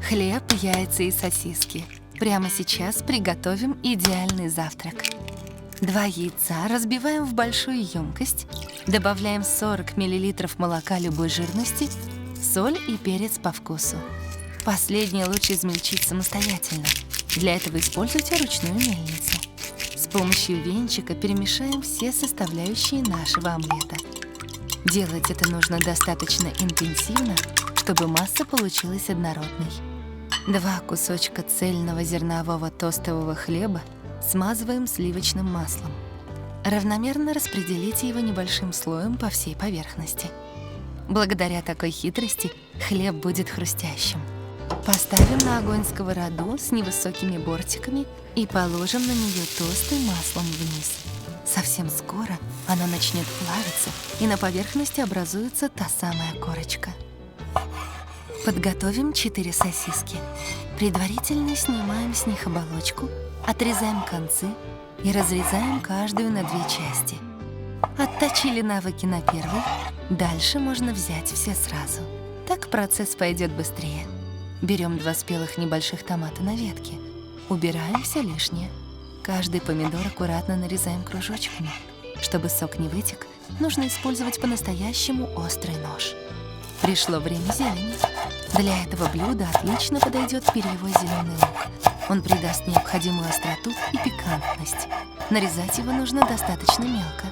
Хлеб, яйца и сосиски. Прямо сейчас приготовим идеальный завтрак. 2 яйца разбиваем в большую емкость, добавляем 40 мл молока любой жирности, соль и перец по вкусу. Последнее лучше измельчить самостоятельно. Для этого используйте ручную мельницу. С помощью венчика перемешаем все составляющие нашего омлета. Делать это нужно достаточно интенсивно, чтобы масса получилась однородной. 2 кусочка цельного зернового тостового хлеба смазываем сливочным маслом. Равномерно распределите его небольшим слоем по всей поверхности. Благодаря такой хитрости хлеб будет хрустящим. Поставим на огонь сковороду с невысокими бортиками и положим на нее тосты маслом вниз. Совсем скоро она начнет плавиться, и на поверхности образуется та самая корочка. Подготовим 4 сосиски. Предварительно снимаем с них оболочку, отрезаем концы и разрезаем каждую на 2 части. Отточили навыки на первой, дальше можно взять все сразу. Так процесс пойдет быстрее. Берем 2 спелых небольших томата на ветке, убираем все лишнее. Каждый помидор аккуратно нарезаем кружочками. Чтобы сок не вытек, нужно использовать по-настоящему острый нож. Пришло время зелени. Для этого блюда отлично подойдет перьевой зеленый лук. Он придаст необходимую остроту и пикантность. Нарезать его нужно достаточно мелко.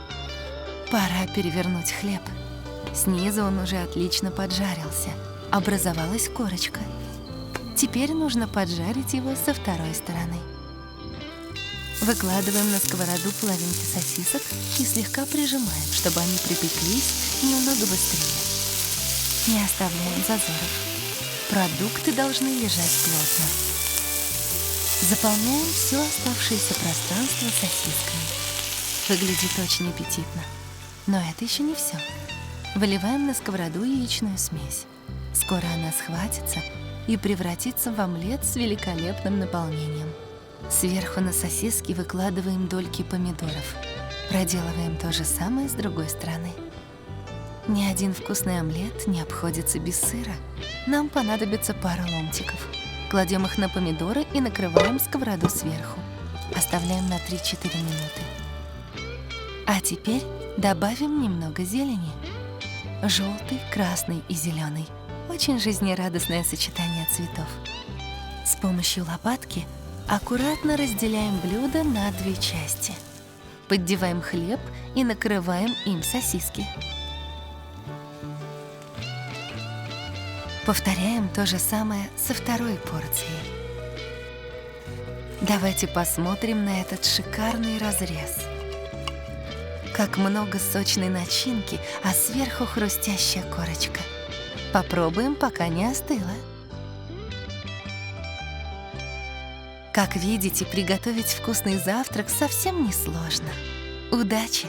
Пора перевернуть хлеб. Снизу он уже отлично поджарился. Образовалась корочка. Теперь нужно поджарить его со второй стороны. Выкладываем на сковороду половинки сосисок и слегка прижимаем, чтобы они припеклись немного быстрее. Не оставляем зазоров. Продукты должны лежать плотно. Заполняем все оставшееся пространство сосисками. Выглядит очень аппетитно. Но это еще не все. Выливаем на сковороду яичную смесь. Скоро она схватится и превратится в омлет с великолепным наполнением. Сверху на сосиски выкладываем дольки помидоров. Проделываем то же самое с другой стороны. Ни один вкусный омлет не обходится без сыра. Нам понадобится пара ломтиков. Кладем их на помидоры и накрываем сковороду сверху. Оставляем на 3-4 минуты. А теперь добавим немного зелени. Желтый, красный и зеленый. Очень жизнерадостное сочетание цветов. С помощью лопатки аккуратно разделяем блюдо на 2 части. Поддеваем хлеб и накрываем им сосиски. Повторяем то же самое со второй порцией. Давайте посмотрим на этот шикарный разрез. Как много сочной начинки, а сверху хрустящая корочка. Попробуем, пока не остыла. Как видите, приготовить вкусный завтрак совсем несложно. Удачи!